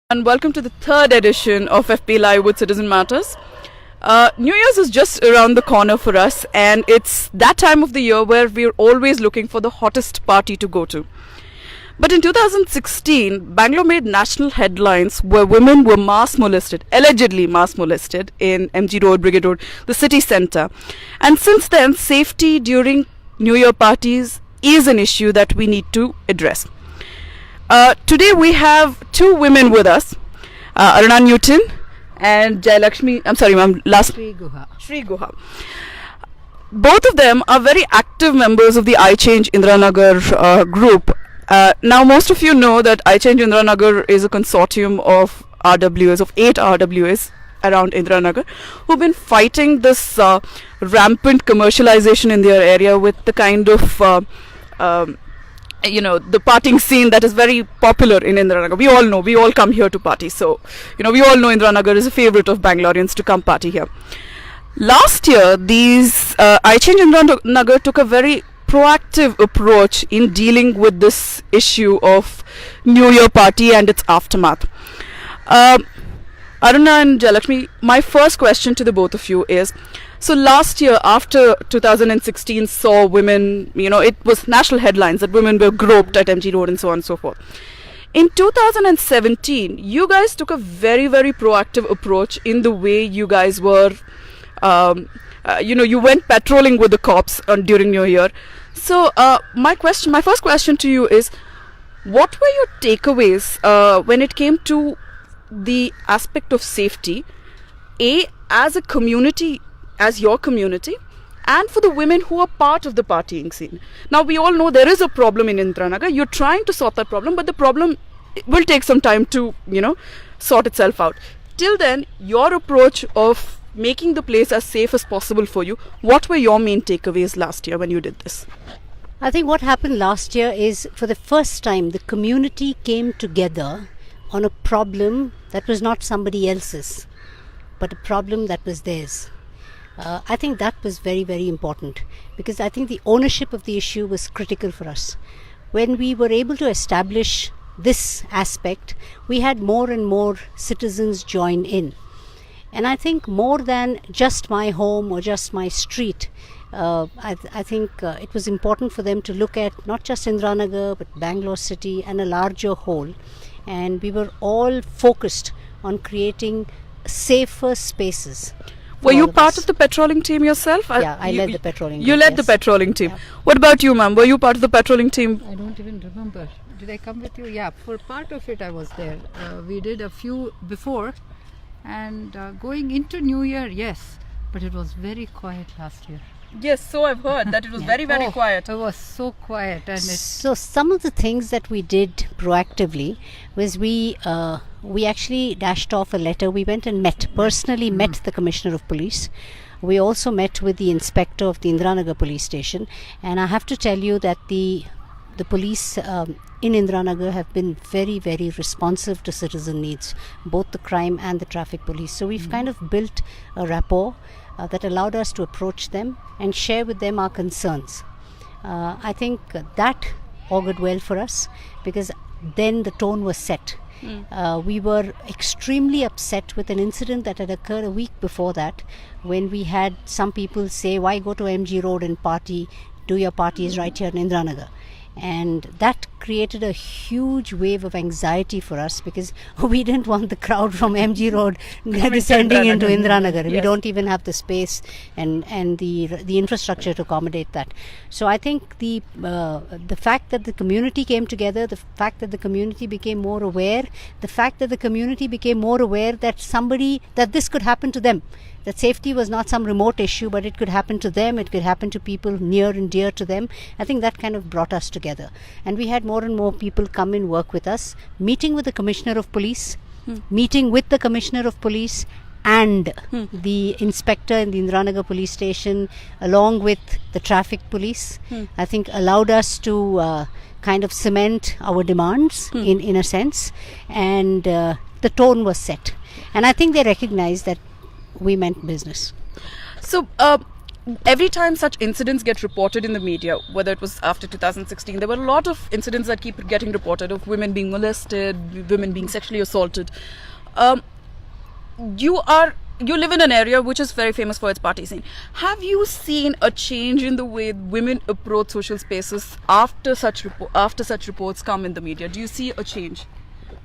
And welcome to the third edition of FP Live with Citizen Matters. New Year's is just around the corner for us, and it's that time of the year where we're always looking for the hottest party to go to. But in 2016, Bangalore made national headlines where women were allegedly mass molested in MG Road, Brigade Road, the city centre. And since then, safety during New Year parties is an issue that we need to address. Today we have two women with us, Aruna Newton and Jayalakshmi. I'm sorry, ma'am. Sriguha. Both of them are very active members of the I Change Indiranagar group. Now, most of you know that I Change Indiranagar is a consortium of RWAs, of 8 RWAs around Indiranagar, who've been fighting this rampant commercialization in their area with the kind of the partying scene that is very popular in Indiranagar. We all know, we all come here to party. So, we all know Indiranagar is a favorite of Bangaloreans to come party here. Last year, these I Change Indiranagar took a very proactive approach in dealing with this issue of New Year party and its aftermath. Aruna and Jayalakshmi, my first question to the both of you is, so last year, after 2016 saw women, it was national headlines that women were groped at MG Road and so on and so forth. In 2017, you guys took a very, very proactive approach in the way you guys were, you went patrolling with the cops during New Year. So my first question to you is, what were your takeaways when it came to the aspect of safety, as a community, as your community, and for the women who are part of the partying scene? Now, we all know there is a problem in Indiranagar. You're trying to sort that problem, but the problem will take some time to, sort itself out. Till then, your approach of making the place as safe as possible for you, what were your main takeaways last year when you did this? I think what happened last year is, for the first time, the community came together on a problem that was not somebody else's, but a problem that was theirs. I think that was very, very important, because I think the ownership of the issue was critical for us. When we were able to establish this aspect, we had more and more citizens join in. And I think more than just my home or just my street, I think it was important for them to look at not just Indiranagar, but Bangalore city and a larger whole. And we were all focused on creating safer spaces. Were you part of the patrolling team yourself? Yeah, I led the patrolling team. You led the patrolling team. Yeah. What about you, ma'am? Were you part of the patrolling team? I don't even remember. Did I come with you? Yeah, for part of it I was there. We did a few before, and going into New Year, yes, but it was very quiet last year. Yes, so I've heard that it was very, very quiet. It was so quiet. And so some of the things that we did proactively was we actually dashed off a letter. We went and met the Commissioner of Police. We also met with the inspector of the Indiranagar police station. And I have to tell you that the police in Indiranagar have been very, very responsive to citizen needs, both the crime and the traffic police. So we've kind of built a rapport that allowed us to approach them and share with them our concerns. I think that augured well for us, because then the tone was set. We were extremely upset with an incident that had occurred a week before that, when we had some people say, why go to MG Road and party, do your parties right here in Indiranagar. And that created a huge wave of anxiety for us, because we didn't want the crowd from MG Road descending into Indiranagar. Yes. We don't even have the space and the infrastructure to accommodate that. So I think the fact that the community came together, the fact that the community became more aware, the fact that the community became more aware that this could happen to them, that safety was not some remote issue, but it could happen to them, it could happen to people near and dear to them. I think that kind of brought us together. And we had more and more people come and work with us, meeting with the Commissioner of Police, and the inspector in the Indiranagar police station, along with the traffic police. I think allowed us to kind of cement our demands in a sense, and the tone was set. And I think they recognized that we meant business. So every time such incidents get reported in the media, whether it was after 2016, there were a lot of incidents that keep getting reported of women being molested, women being sexually assaulted. You live in an area which is very famous for its party scene. Have you seen a change in the way women approach social spaces after such reports come in the media? Do you see a change?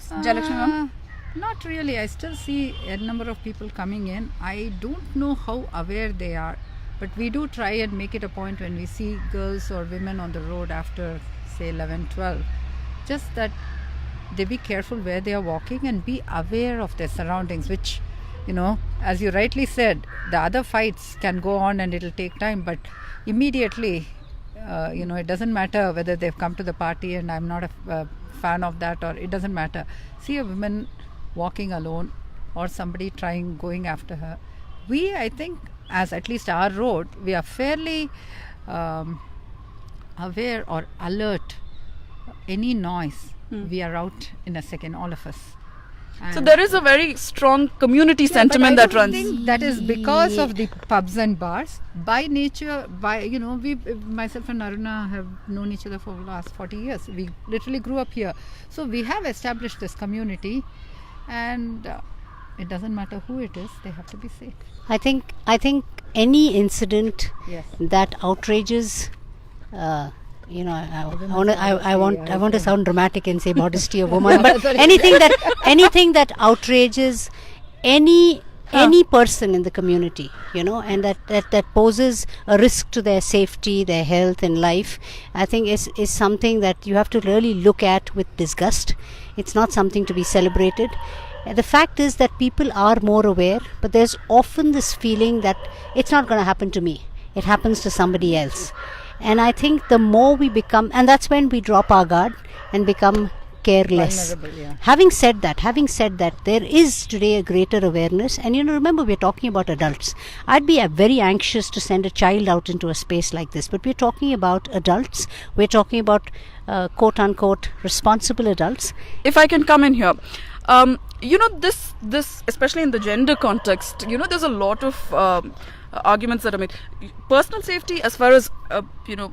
Jayalakshmi ma'am? Not really. I still see a number of people coming in. I don't know how aware they are, but we do try and make it a point when we see girls or women on the road after say 11, 12, just that they be careful where they are walking and be aware of their surroundings, which, you know, as you rightly said, the other fights can go on and it'll take time, but immediately, it doesn't matter whether they've come to the party, and I'm not a fan of that, or it doesn't matter. See a woman walking alone or somebody going after her. I think, as at least our road, we are fairly aware or alert. Any noise, we are out in a second, all of us. So there is a very strong community sentiment that runs. I think that is because of the pubs and bars. By nature, we, myself and Aruna have known each other for the last 40 years. We literally grew up here. So we have established this community, and it doesn't matter who it is, they have to be safe. I think any incident Yes. that outrages, I want to sound dramatic and say modesty of woman, but anything that outrages any person in the community, and that poses a risk to their safety, their health and life, I think is something that you have to really look at with disgust. It's not something to be celebrated. The fact is that people are more aware, but there's often this feeling that it's not going to happen to me. It happens to somebody else. And I think the more we become, and that's when we drop our guard and become careless. Vulnerable, yeah. Having said that, there is today a greater awareness, and remember, we're talking about adults. I'd be very anxious to send a child out into a space like this, but we're talking about adults. We're talking about quote unquote responsible adults. If I can come in here, this especially in the gender context, there's a lot of arguments that are made. Personal safety, as far as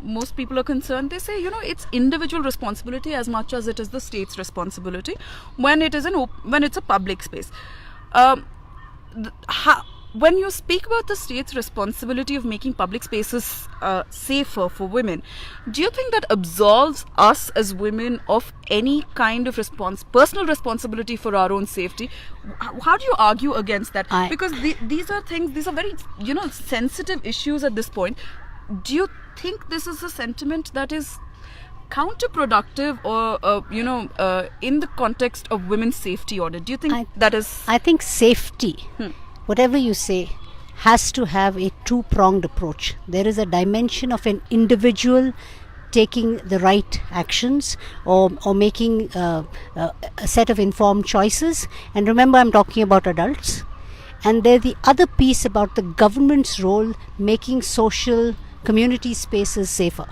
most people are concerned, they say it's individual responsibility as much as it is the state's responsibility when it is when it's a public space. When you speak about the state's responsibility of making public spaces safer for women, do you think that absolves us as women of any kind of personal responsibility for our own safety? How do you argue against that? Because these are very sensitive issues at this point. Do you think this is a sentiment that is counterproductive or in the context of women's safety order? Do you think that is... I think safety, whatever you say, has to have a two-pronged approach. There is a dimension of an individual taking the right actions or making a set of informed choices. And remember, I'm talking about adults. And there's the other piece about the government's role making social community spaces safer.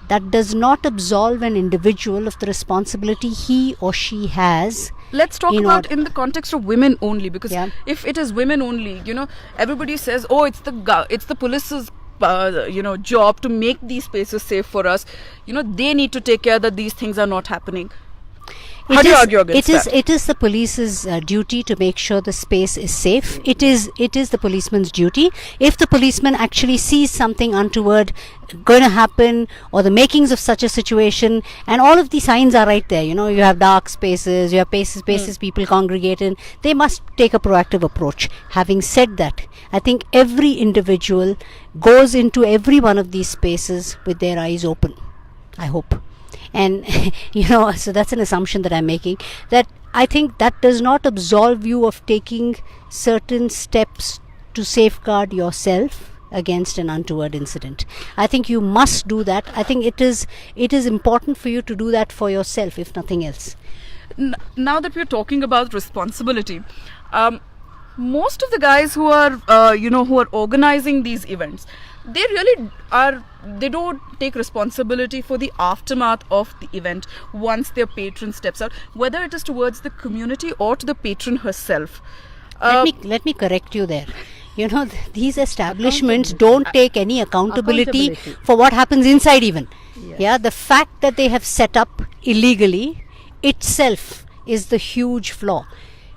That does not absolve an individual of the responsibility he or she has. Let's talk about in the context of women only, because if it is women only, everybody says, oh, it's the police's job to make these spaces safe for us. They need to take care that these things are not happening. How do you argue against that? It is the police's duty to make sure the space is safe. It is the policeman's duty. If the policeman actually sees something untoward going to happen, or the makings of such a situation, and all of the signs are right there, you have dark spaces, you have spaces people congregate in, they must take a proactive approach. Having said that, I think every individual goes into every one of these spaces with their eyes open, I hope. And so that's an assumption that I'm making, that I think that does not absolve you of taking certain steps to safeguard yourself against an untoward incident. I think you must do that. I think it is important for you to do that for yourself, if nothing else. Now that we're talking about responsibility, most of the guys who are organizing these events, they don't take responsibility for the aftermath of the event once their patron steps out, whether it is towards the community or to the patron herself. Let me correct you there. these establishments don't take any accountability Accountability. for what happens inside even. Yes. Yeah, the fact that they have set up illegally itself is the huge flaw.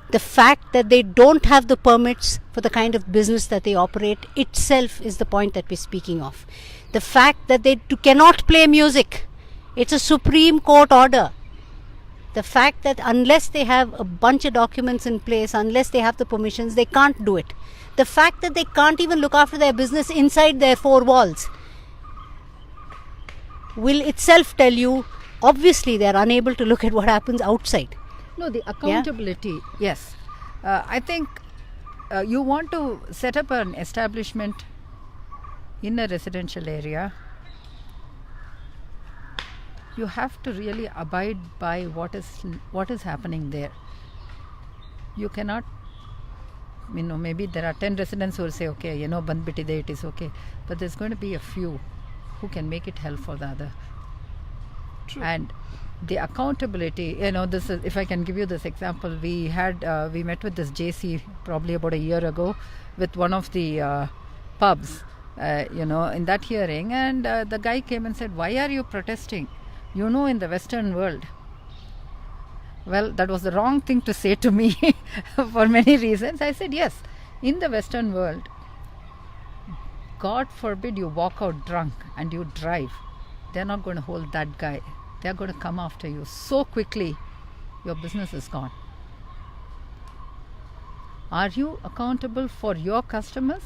The fact that they don't have the permits for the kind of business that they operate itself is the point that we're speaking of. The fact that they cannot play music, it's a Supreme Court order. The fact that unless they have a bunch of documents in place, unless they have the permissions, they can't do it. The fact that they can't even look after their business inside their four walls will itself tell you, obviously they are unable to look at what happens outside. No, the accountability, yes. I think you want to set up an establishment in a residential area. You have to really abide by what is happening there. You cannot, maybe there are 10 residents who will say, okay, band biti de, it is okay. But there's going to be a few who can make it hell for the other. True. And the accountability, this is, if I can give you this example, we met with this JC probably about a year ago with one of the pubs, in that hearing, and the guy came and said, why are you protesting? In the Western world. Well, that was the wrong thing to say to me for many reasons. I said, yes, in the Western world, God forbid you walk out drunk and you drive. They're not going to hold that guy. They're going to come after you so quickly, your business is gone. Are you accountable for your customers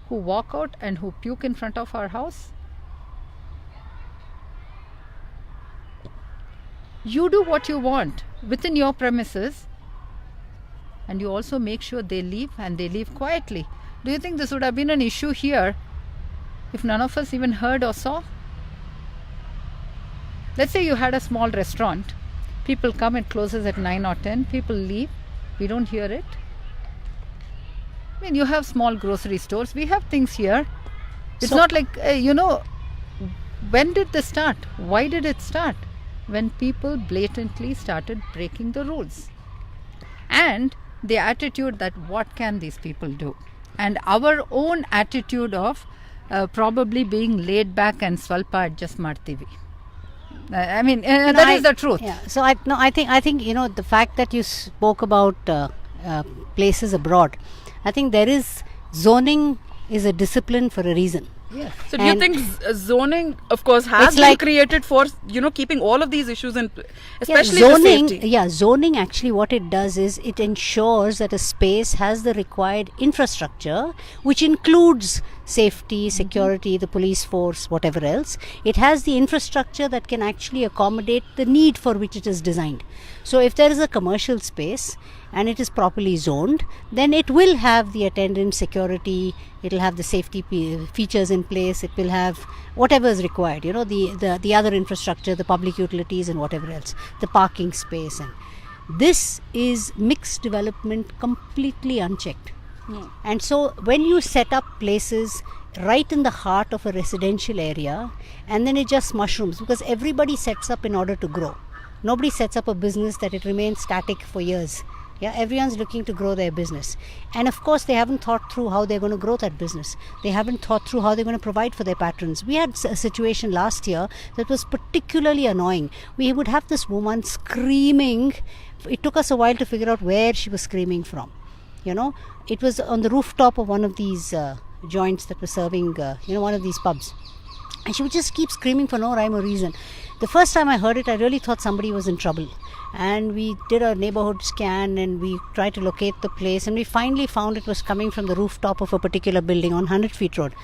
who walk out and who puke in front of our house? You do what you want within your premises, and you also make sure they leave, and they leave quietly. Do you think this would have been an issue here if none of us even heard or saw? Let's say you had a small restaurant. People come, it closes at 9 or 10. People leave. We don't hear it. You have small grocery stores. We have things here. It's not like, when did this start? Why did it start? When people blatantly started breaking the rules. And the attitude that what can these people do? And our own attitude of probably being laid back and swalpa adjust martivi. That is the truth. Yeah. So I think the fact that you spoke about places abroad, I think there is zoning is a discipline for a reason. Yes. So do you think zoning, of course, has been created for, keeping all of these issues in, especially zoning, the safety? Yeah, zoning actually what it does is it ensures that a space has the required infrastructure, which includes safety, security, the police force, whatever else. It has the infrastructure that can actually accommodate the need for which it is designed. So if there is a commercial space and it is properly zoned, then it will have the attendant security, it will have the safety features in place, it will have whatever is required, the other infrastructure, the public utilities and whatever else, the parking space. And this is mixed development completely unchecked. And so when you set up places right in the heart of a residential area, and then it just mushrooms, because everybody sets up in order to grow. Nobody sets up a business that it remains static for years. Yeah, everyone's looking to grow their business. And of course, they haven't thought through how they're going to grow that business. They haven't thought through how they're going to provide for their patrons. We had a situation last year that was particularly annoying. We would have this woman screaming. It took us a while to figure out where she was screaming from. It was on the rooftop of one of these joints that were serving, one of these pubs. And she would just keep screaming for no rhyme or reason. The first time I heard it, I really thought somebody was in trouble. And we did a neighborhood scan and we tried to locate the place. And we finally found it was coming from the rooftop of a particular building on 100 Feet Road.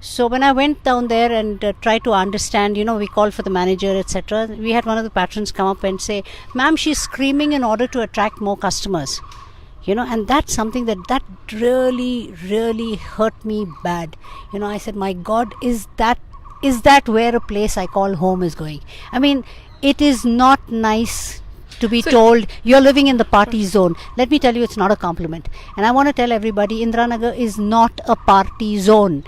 So when I went down there and tried to understand, we called for the manager, etc. We had one of the patrons come up and say, "Ma'am, she's screaming in order to attract more customers." And that's something that really, really hurt me bad. I said, my God, is that where a place I call home is going? It is not nice to be told you're living in the party zone. Let me tell you, it's not a compliment. And I want to tell everybody, Indiranagar is not a party zone.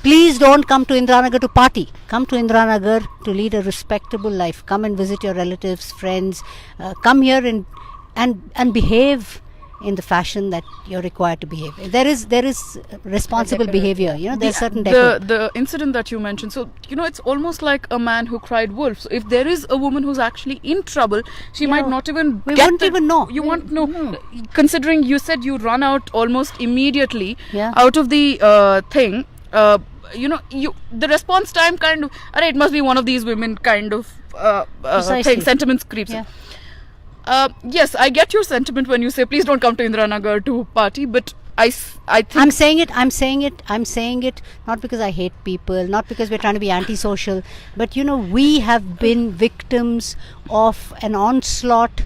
Please don't come to Indiranagar to party. Come to Indiranagar to lead a respectable life. Come and visit your relatives, friends. Come here and behave in the fashion that you're required to behave. There is responsible behavior. There's certain the incident that you mentioned. So it's almost like a man who cried wolf. So if there is a woman who's actually in trouble, she might not even. We won't even know. You won't know. No. Considering you said you run out almost immediately out of the thing. The response time kind of. It must be one of these women kind of thing. Sentiments creeps. Yeah. Yes, I get your sentiment when you say please don't come to Indiranagar to party, but I think I'm saying it not because I hate people, not because we're trying to be antisocial, but we have been victims of an onslaught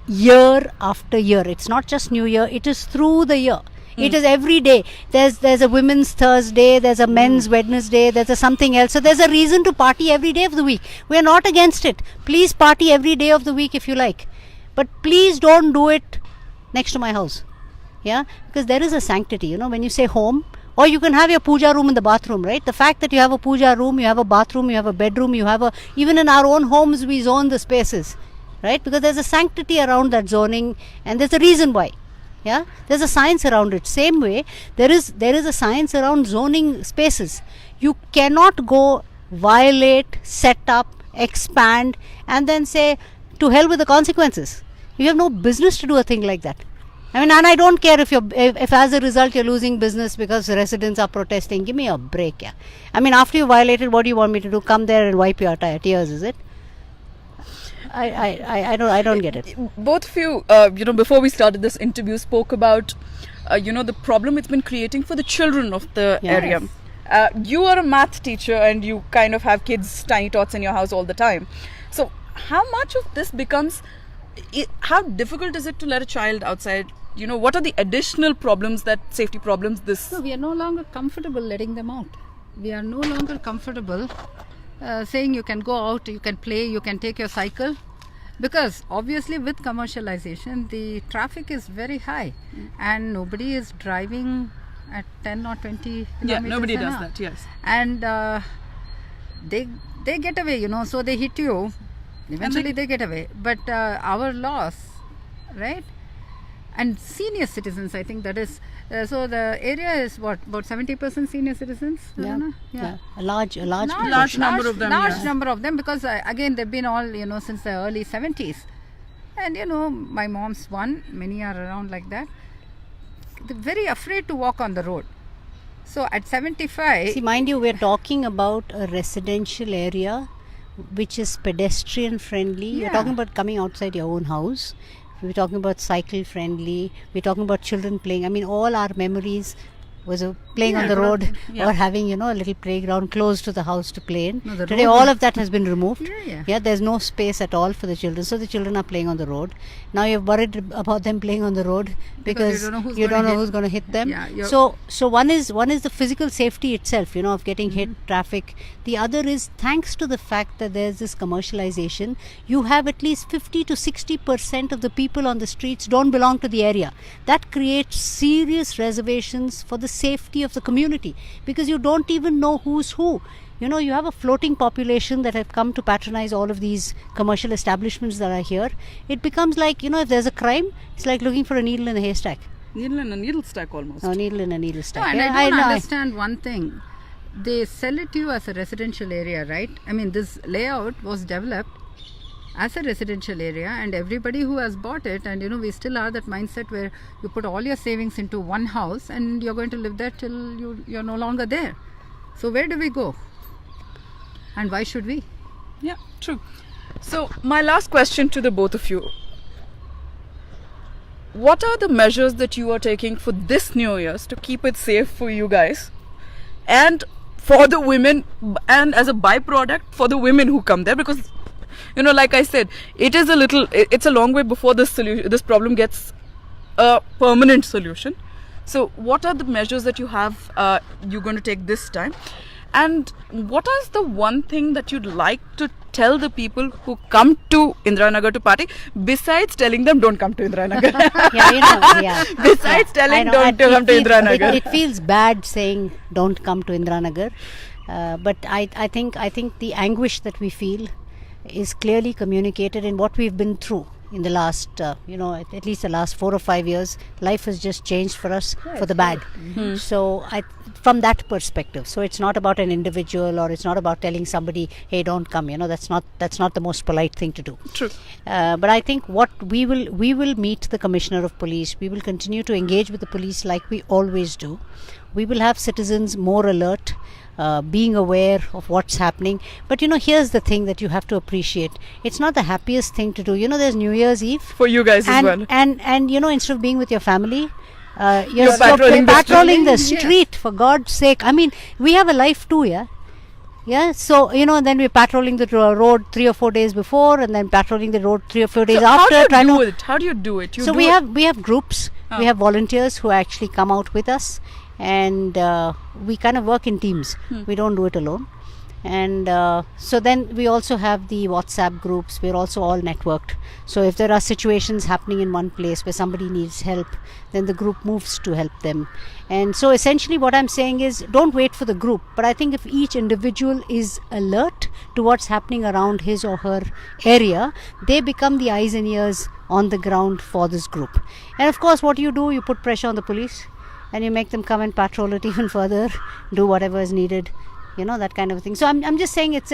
year after year. It's not just New Year, it is through the year. It is every day. There's a women's Thursday, there's a men's Wednesday, there's a something else. So there's a reason to party every day of the week. We're not against it. Please party every day of the week if you like. But please don't do it next to my house. Yeah? Because there is a sanctity, when you say home, or you can have your puja room in the bathroom, right? The fact that you have a puja room, you have a bathroom, you have a bedroom, even in our own homes we zone the spaces, right? Because there's a sanctity around that zoning, and there's a reason why. Yeah? There's a science around it. Same way, there is a science around zoning spaces. You cannot go violate, set up, expand, and then say, to hell with the consequences. You have no business to do a thing like that. And I don't care if as a result you're losing business because residents are protesting. Give me a break. Yeah. After you violated, what do you want me to do? Come there and wipe your tears, is it? I don't get it. Both of you, before we started this interview, spoke about, the problem it's been creating for the children of the area. You are a math teacher and you kind of have kids, tiny tots in your house all the time. So how much of this becomes, how difficult is it to let a child outside? What are the additional problems, safety problems No, we are no longer comfortable letting them out. We are no longer comfortable saying you can go out, you can play, you can take your cycle. Because obviously with commercialization, the traffic is very high and nobody is driving at 10 or 20 kilometers Yeah, nobody an does hour. that, yes. And they get away, so they hit you. Eventually they get away. But our loss, right? And senior citizens, I think that is, so the area is what, about 70% senior citizens? Aruna? Yeah. A large number of them. Large number of them, because again they've been all, since the early 70s. And my mom's one, many are around like that. They're very afraid to walk on the road. So at 75... See, mind you, we're talking about a residential area which is pedestrian friendly. You're talking about coming outside your own house. We're talking about cycle friendly. We're talking about children playing. All our memories was playing on the road or having, a little playground close to the house to play in. Today all of that has been removed. There's no space at all for the children. So the children are playing on the road. Now you're worried about them playing on the road because you don't know who's going to hit them. So one is the physical safety itself, of getting hit, traffic. The other is, thanks to the fact that there's this commercialization, you have at least 50 to 60% of the people on the streets don't belong to the area. That creates serious reservations for the safety of the community, because you don't even know who's who. You have a floating population that have come to patronize all of these commercial establishments that are here. It becomes like, if there's a crime, it's like looking for a needle in a haystack. Needle in a needle stack almost. No, needle in a needle stack. No, and I don't understand one thing. They sell it to you as a residential area, right? This layout was developed as a residential area, and everybody who has bought it, and we still are that mindset where you put all your savings into one house and you're going to live there till you're no longer there. So where do we go? And why should we? Yeah, true. So my last question to the both of you. What are the measures that you are taking for this New Year's to keep it safe for you guys and for the women, and as a byproduct for the women who come there? Because like I said, it's a long way before this problem gets a permanent solution. So what are the measures that you're going to take this time? And what is the one thing that you'd like to tell the people who come to Indiranagar to party, besides telling them don't come to Indiranagar? Besides telling don't come to Indiranagar. It feels bad saying don't come to Indiranagar. But I think the anguish that we feel is clearly communicated in what we've been through. in the last, at least the last 4 or 5 years. Life has just changed for us for the bad. So from that perspective, so it's not about an individual, or it's not about telling somebody, hey, don't come. That's not the most polite thing to do. True. But I think what we will meet the Commissioner of Police. We will continue to engage with the police like we always do. We will have citizens more alert, being aware of what's happening. But here's the thing that you have to appreciate. It's not the happiest thing to do. There's New Year's Eve For you guys as well. and instead of being with your family, You're patrolling the street, for God's sake. I mean, we have a life too, yeah. So then we're patrolling the road 3 or 4 days before, and then patrolling the road 3 or 4 days So after. how do you do it? So we have groups. We have volunteers who actually come out with us, and we kind of work in teams. We don't do it alone. And so then we also have the WhatsApp groups. We're also all networked. So if there are situations happening in one place where somebody needs help, then the group moves to help them. And so essentially what I'm saying is, don't wait for the group. But I think if each individual is alert to what's happening around his or her area, they become the eyes and ears on the ground for this group. And of course, what you do, you put pressure on the police, and you make them come and patrol it even further, do whatever is needed, that kind of thing. So I'm just saying it's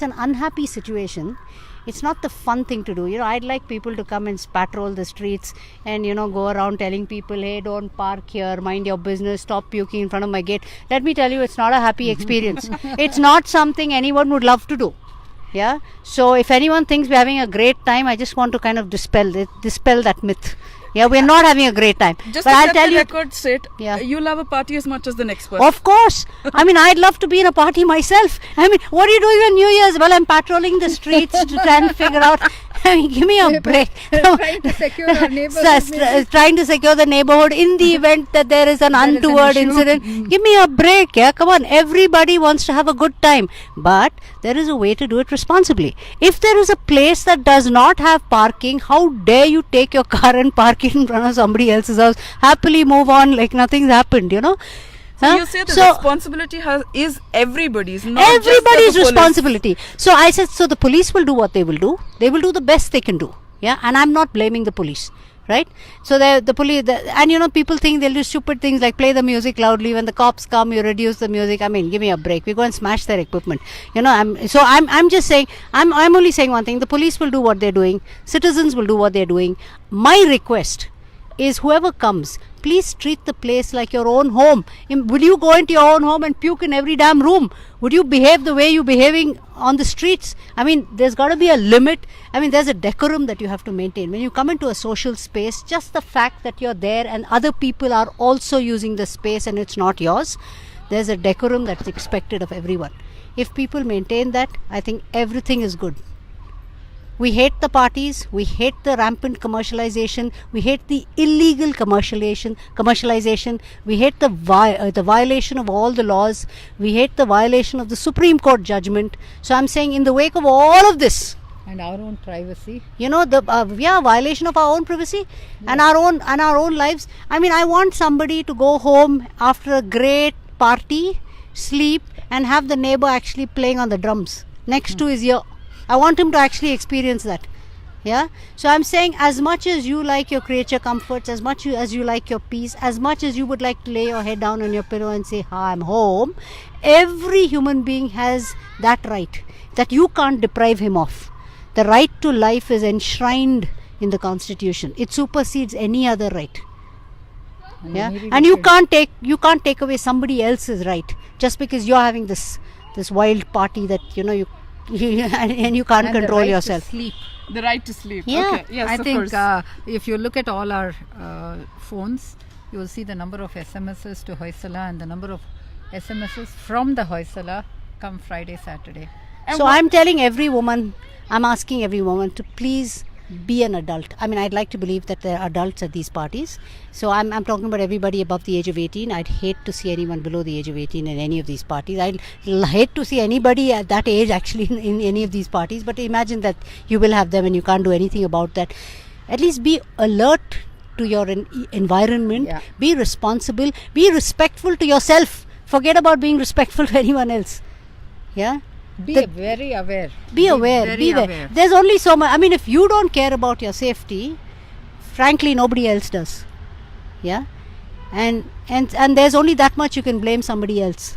an unhappy situation. It's not the fun thing to do. I'd like people to come and patrol the streets and go around telling people, hey, don't park here, mind your business, stop puking in front of my gate. Let me tell you, it's not a happy experience. It's not something anyone would love to do. Yeah. So if anyone thinks we're having a great time, I just want to kind of dispel that myth. Yeah, we're not having a great time. Just but to I'll set tell the you, record straight, Yeah. you love a party as much as the next person. of course. I mean, I'd love to be in a party myself. I mean, what are you doing on New Year's? Well, I'm patrolling the streets to try and figure out. I mean, give me a break. Trying to secure our neighborhood. Trying to secure the neighborhood in the event that there is an There is an untoward issue. incident. Give me a break. Yeah, come on. Everybody wants to have a good time, but there is a way to do it responsibly. If there is a place that does not have parking, how dare you take your car and park it in front of somebody else's house? Happily move on like nothing's happened. So Huh? you say the So- responsibility is everybody's, not just Everybody's the police. responsibility. So I said, so the police will do what they will do. They will do the best they can do. Yeah, and I'm not blaming the police, right? So the police, and people think they'll do stupid things like play the music loudly. When the cops come, you reduce the music. I mean, give me a break. We go and smash their equipment. I'm just saying. I'm only saying one thing. The police will do what they're doing. Citizens will do what they're doing. My request is, whoever comes, please treat the place like your own home. Will you go into your own home and puke in every damn room? Would you behave the way you're behaving on the streets? I mean, there's got to be a limit. I mean, there's a decorum that you have to maintain. When you come into a social space, just the fact that you're there and other people are also using the space and it's not yours, there's a decorum that's expected of everyone. If people maintain that, I think everything is good. We hate the parties, we hate the rampant commercialization, we hate the illegal commercialization, we hate the violation of all the laws, we hate the violation of the Supreme Court judgment. So I'm saying, in the wake of all of this, And our own privacy. the violation of our own privacy and our own lives. I mean, I want somebody to go home after a great party, sleep, and have the neighbor actually playing on the drums next to his ear. I want him to actually experience that. Yeah. So I'm saying, as much as you like your creature comforts, as much as you like your peace, as much as you would like to lay your head down on your pillow and say, I'm home, every human being has that right that you can't deprive him of. The right to life is enshrined in the Constitution. It supersedes any other right. Yeah. And you can't take away somebody else's right just because you're having this wild party that you and you can't And control the right yourself. To sleep. The right to sleep. Yeah. Okay. Yes, I of think course. if you look at all our phones, you will see the number of SMSs to Hoysala and the number of SMSs from the Hoysala come Friday, Saturday. And So I'm telling every woman, I'm asking every woman to please be an adult. I mean, I'd like to believe that there are adults at these parties. So I'm talking about everybody above the age of 18. I'd hate to see anyone below the age of 18 in any of these parties. I'd hate to see anybody at that age actually in any of these parties. But imagine that you will have them and you can't do anything about that. At least be alert to your environment. Yeah. Be responsible. Be respectful to yourself. Forget about being respectful to anyone else. Yeah. Be very aware. Be aware. Very Be aware. aware. There's only so much. I mean, if you don't care about your safety, frankly, nobody else does. Yeah, and there's only that much you can blame somebody else.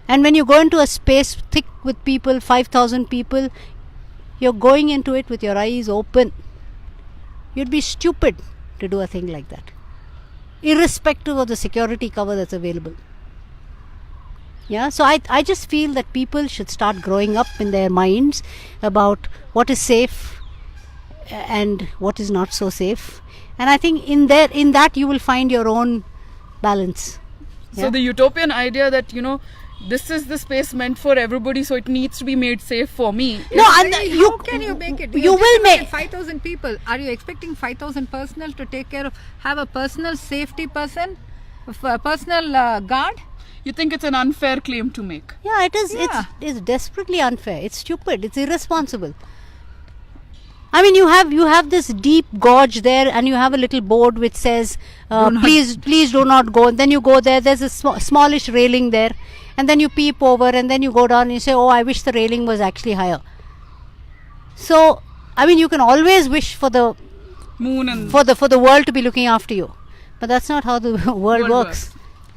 And when you go into a space thick with people, 5,000 people, you're going into it with your eyes open. You'd be stupid to do a thing like that, irrespective of the security cover that's available. Yeah, so I just feel that people should start growing up in their minds about what is safe and what is not so safe. And I think in that you will find your own balance. So the utopian idea that, this is the space meant for everybody, so it needs to be made safe for me. No, and How can you make it? You will make 5,000 people. Are you expecting 5,000 personnel to take care of, have a personal safety person, a personal guard? You think it's an unfair claim to make? Yeah, it is. Yeah. It's desperately unfair. It's stupid. It's irresponsible. I mean, you have this deep gorge there, and you have a little board which says, "Please do not go." And then you go there. There's a smallish railing there, and then you peep over, and then you go down and you say, "Oh, I wish the railing was actually higher." So, I mean, you can always wish for the Moon and for the world to be looking after you, but that's not how the world works.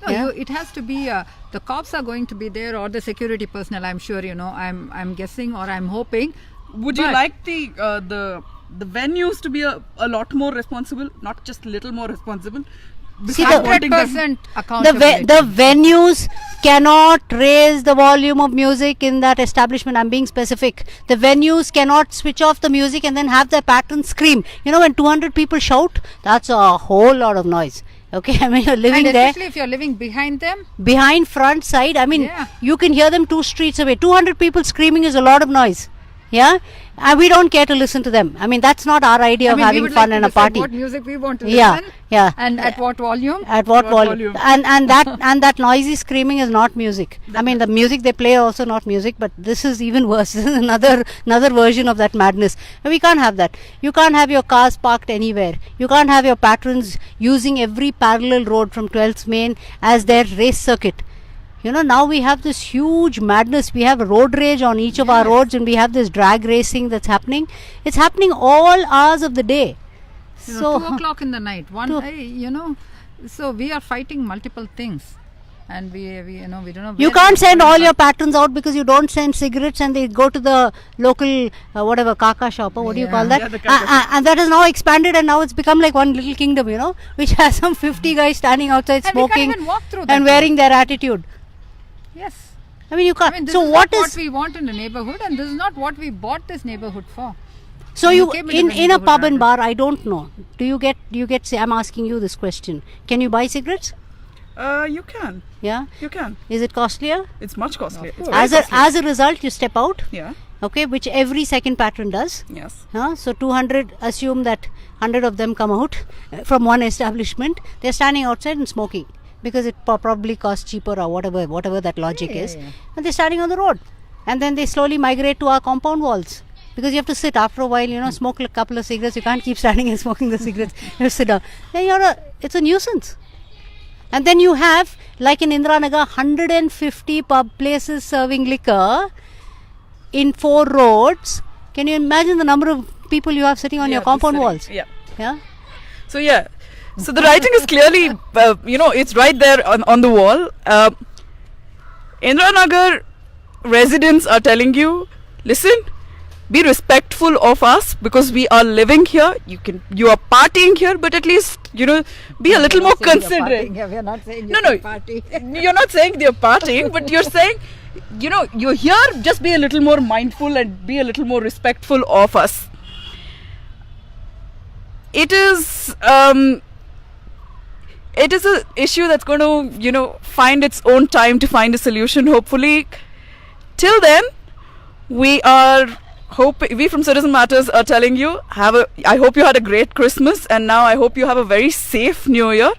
No, Yeah. it has to be. The cops are going to be there, or the security personnel. I'm sure. I'm guessing, or I'm hoping. would you But- like the venues to be a lot more responsible, not just little more responsible? See, Besides wanting them- 100% accountability. The venues cannot raise the volume of music in that establishment. I'm being specific. The venues cannot switch off the music and then have their patrons scream. When 200 people shout, that's a whole lot of noise. Okay, I mean, you're living and there especially if you're living behind them. behind, front, side. I mean, Yeah. you can hear them 2 streets away. 200 people screaming is a lot of noise. Yeah, and we don't care to listen to them. I mean, that's not our idea of we having would fun like and to a party. decide what music we want to Yeah, listen. yeah. And at what volume? At what volume? volume? And that noisy screaming is not music. I mean, the music they play also not music, but this is even worse. This is another version of that madness. And we can't have that. You can't have your cars parked anywhere. You can't have your patrons using every parallel road from 12th Main as their race circuit. Now we have this huge madness. We have road rage on each of our roads, and we have this drag racing that's happening. It's happening all hours of the day. So 2 o'clock in the night. Two- So we are fighting multiple things, and we don't know. you where can't we're send going, all but- your patrons out because you don't send cigarettes, and they go to the local whatever kaka shop or what do you Yeah. call that? Yeah, the kaka And that has now expanded, and now it's become like one little kingdom, which has some 50 guys standing outside And we can't smoking even walk through that and wearing their attitude. Yes. I mean, you can't. This So is what not is what we want in the neighborhood, and this is not what we bought this neighborhood for. so you you came into in the a neighborhood pub and rather. bar? I don't know. Do you get? Say, I'm asking you this question. Can you buy cigarettes? You can. Yeah. You can. Is it costlier? It's much costlier. It's As very a costly. result, you step out. Yeah. Okay, which every second patron does. Yes. So 200, assume that 100 of them come out from one establishment. They're standing outside and smoking because it probably costs cheaper or whatever that logic is. Yeah. And they're standing on the road, and then they slowly migrate to our compound walls because you have to sit after a while. Smoke a couple of cigarettes. You can't keep standing and smoking the cigarettes. You have to sit down. Then it's a nuisance. And then you have, like in Indiranagar, 150 pub places serving liquor in 4 roads. Can you imagine the number of people you have sitting on your compound walls? Yeah. Yeah. So so the writing is clearly, it's right there on the wall. Indiranagar residents are telling you, listen, be respectful of us because we are living here. You are partying here, but at least be a little more considerate. Yeah, we are not saying No, you're no. party. You're not saying they're partying, but you're saying, you're here, just be a little more mindful and be a little more respectful of us. It is an issue that's going to, find its own time to find a solution, hopefully. Till then, we from Citizen Matters are telling you, I hope you had a great Christmas, and now I hope you have a very safe New Year.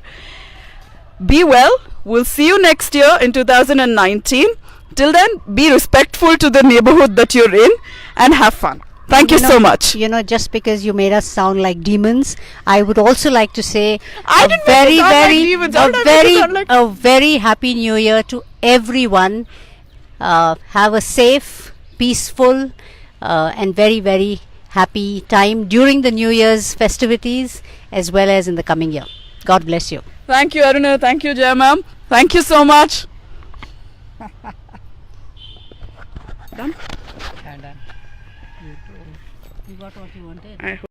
Be well. We'll see you next year in 2019. Till then, be respectful to the neighborhood that you're in and have fun. Thank you so much. Just because you made us sound like demons, I would also like to say I a didn't very, make it sound like very, demons. I don't make it sound like- a very happy New Year to everyone. Have a safe, peaceful, and very, very happy time during the New Year's festivities as well as in the coming year. God bless you. Thank you, Aruna. Thank you, Jaya ma'am. Thank you so much. Done? Yeah, done. You got what you wanted. I